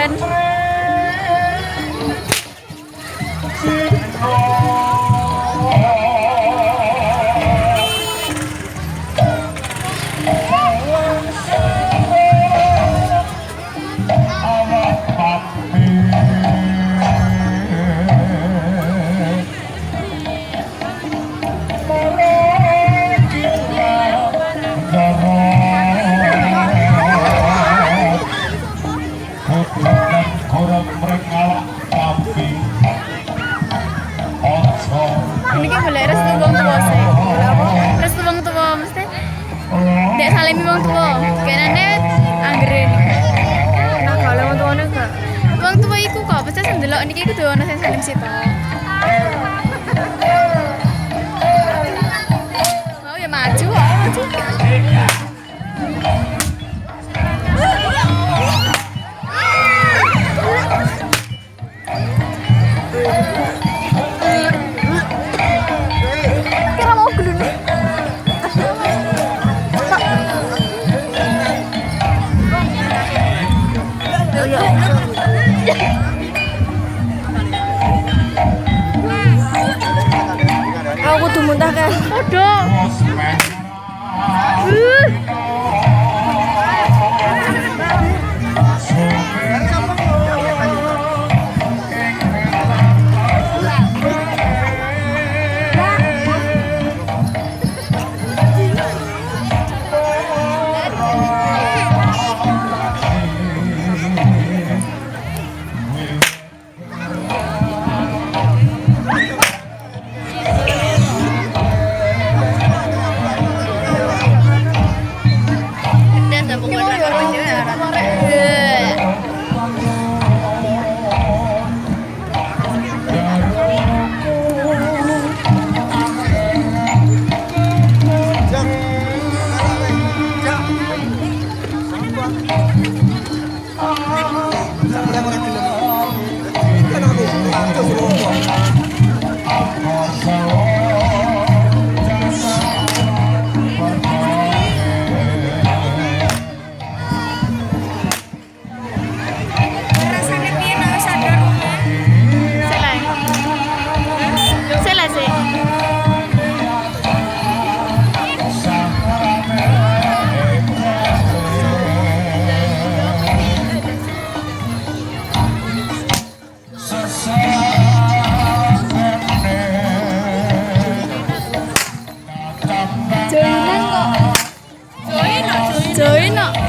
Jen. Ini kan boleh restu wong tua sih. Restu wong tua mesti. Dek salimi wong tua. Kenane anggere. Nah kalau wong tua nek wong tua iku kok pasti sing delok niki kudu ana sing salim sito. Oh ya maju kok. Aku tuh muntah kan. Aduh. Join kok. Join.